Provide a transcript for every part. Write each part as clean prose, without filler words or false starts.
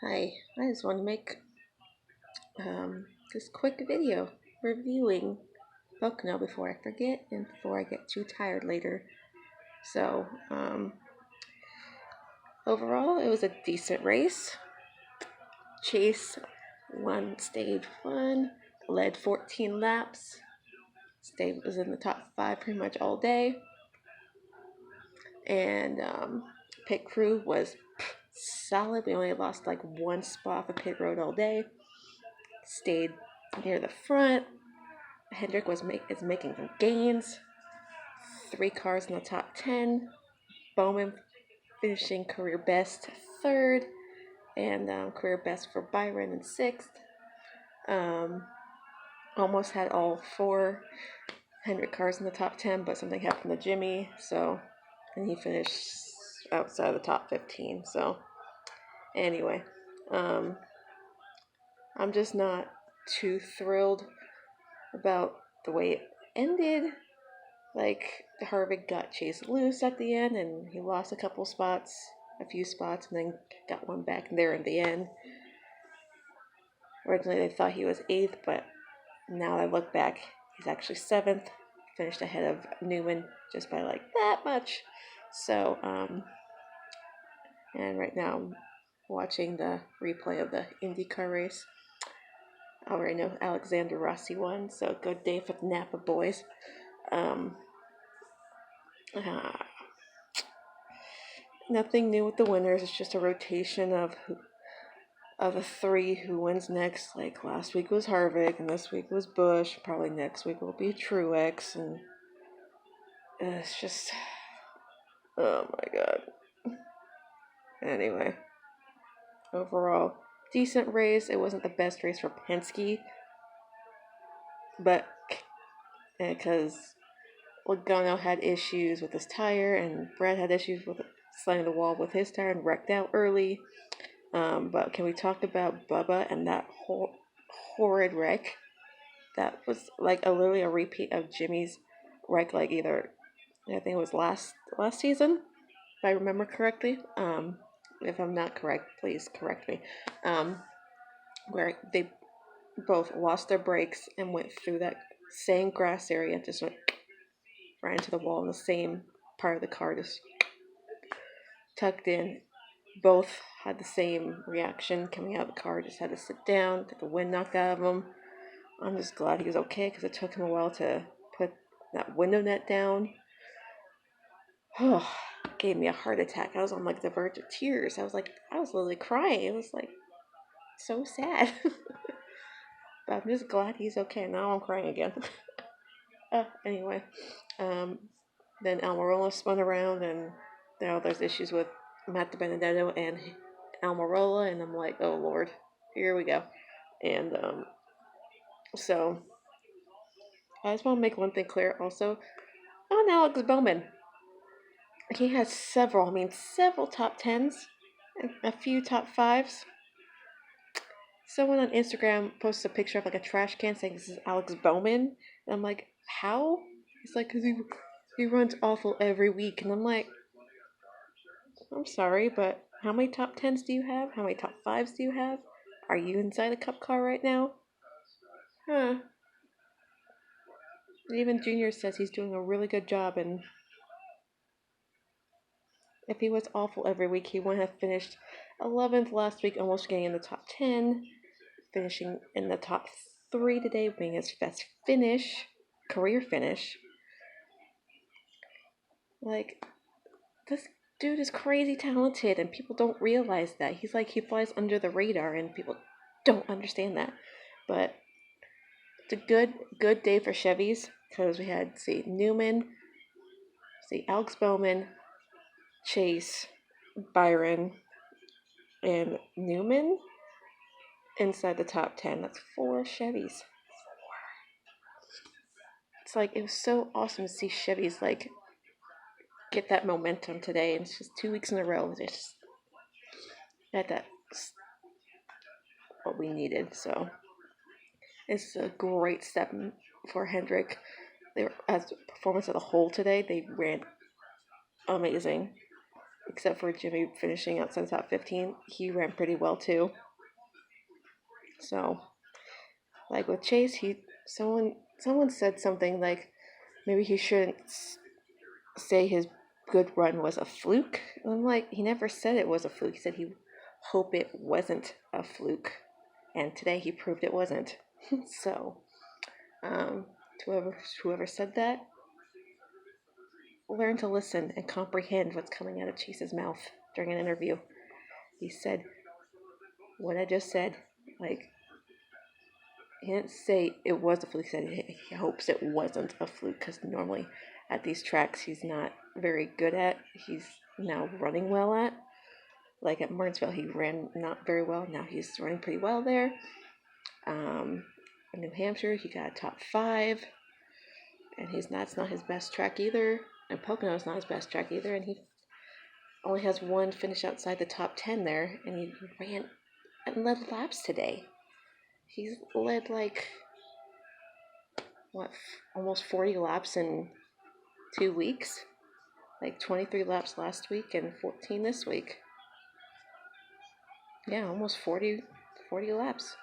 Hi, I just want to make this quick video reviewing Pocono before I forget and before I get too tired later. So, overall, it was a decent race. Chase won stage 1, led 14 laps, was in the top 5 pretty much all day, and pit crew was solid. We only lost like one spot for pit road all day. Stayed near the front. Hendrick is making some gains. 3 cars in the top 10. Bowman finishing career best 3rd, and career best for Byron in 6th. Almost had all 4 Hendrick cars in the top 10, but something happened to Jimmy, and he finished outside the top 15. So anyway, I'm just not too thrilled about the way it ended. Like, Harvick got chased loose at the end, and he lost a few spots, and then got one back there in the end. Originally, they thought he was 8th, but now I look back, he's actually 7th. Finished ahead of Newman just by like that much. So, and right now I'm watching the replay of the IndyCar race. I already know Alexander Rossi won, so good day for the Napa boys. Nothing new with the winners. It's just a rotation of the 3 who wins next. Like last week was Harvick, and this week was Busch. Probably next week will be Truex, and it's just, oh my god. Anyway, overall, decent race. It wasn't the best race for Penske, but because Logano had issues with his tire, and Brad had issues with sliding the wall with his tire and wrecked out early. But can we talk about Bubba and that horrid wreck? That was like literally a repeat of Jimmy's wreck, like either I think it was last season, if I remember correctly. If I'm not correct, please correct me. Where they both lost their brakes and went through that same grass area, just went right into the wall, and the same part of the car just tucked in. Both had the same reaction coming out of the car, just had to sit down, get the wind knocked out of him. I'm just glad he was okay, because it took him a while to put that window net down. Oh, gave me a heart attack. I was on like the verge of tears. I was literally crying. It was like so sad. But I'm just glad he's okay. Now I'm crying again. Anyway, then Almirola spun around, and there's issues with Matt Benedetto and Almirola, and I'm like, oh Lord, here we go. And so I just want to make one thing clear also on Alex Bowman. He has several top 10s and a few top 5s. Someone on Instagram posted a picture of like a trash can saying this is Alex Bowman. And I'm like, how? He's like, because he runs awful every week. And I'm like, I'm sorry, but how many top 10s do you have? How many top 5s do you have? Are you inside a cup car right now? Huh. Even Junior says he's doing a really good job, and if he was awful every week, he wouldn't have finished 11th last week, almost getting in the top 10, finishing in the top 3 today, being his best career finish. Like, this dude is crazy talented, and people don't realize that. He flies under the radar, and people don't understand that. But it's a good day for Chevys, because we had, Newman, Alex Bowman, Chase, Byron, and Newman inside the top 10. That's 4 Chevys. It's like, it was so awesome to see Chevys like get that momentum today, and it's just 2 weeks in a row. It's just that's what we needed. So it's a great step for Hendrick. As performance of the whole today, they ran amazing. except for Jimmy finishing outside the top 15, he ran pretty well too. So, like with Chase, someone said something like maybe he shouldn't say his good run was a fluke. I'm like, he never said it was a fluke. He said he hoped it wasn't a fluke, and today he proved it wasn't. So, um, to whoever said that, learn to listen and comprehend what's coming out of Chase's mouth during an interview. He said what I just said. Like, he didn't say it was a fluke. He said he hopes it wasn't a fluke because normally at these tracks he's not very good at. He's now running well at. Like at Martinsville, he ran not very well. Now he's running pretty well there. In New Hampshire, he got a top 5, and that's not his best track either. And Pocono is not his best track either, and he only has one finish outside the top 10 there, and he ran and led laps today. He's led like almost 40 laps in 2 weeks, like 23 laps last week and 14 this week. Yeah, almost 40 laps.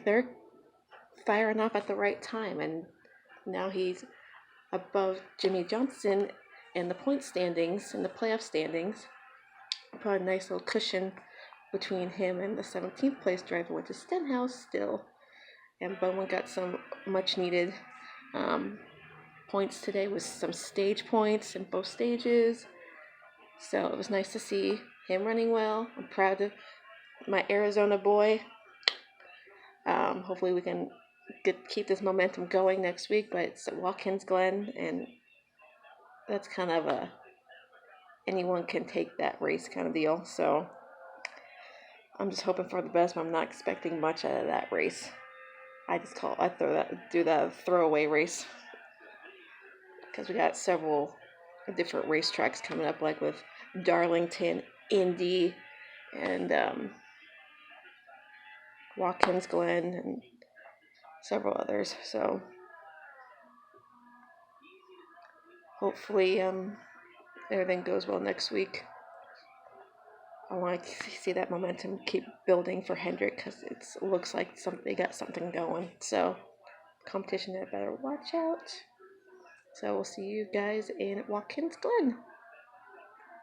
They're firing off at the right time, and now he's above Jimmy Johnson in the point standings, in the playoff standings. Put a nice little cushion between him and the 17th place driver, which is Stenhouse still. And Bowman got some much needed points today with some stage points in both stages. So it was nice to see him running well. I'm proud of my Arizona boy. Hopefully we can keep this momentum going next week, but it's at Watkins Glen, and that's kind of anyone can take that race kind of deal. So I'm just hoping for the best, but I'm not expecting much out of that race. I do that throwaway race because we got several different racetracks coming up, like with Darlington, Indy, and Watkins Glen, and several others. So hopefully everything goes well next week. I want to see that momentum keep building for Hendrick because it looks like they got something going. So competition, I better watch out. So we'll see you guys in Watkins Glen.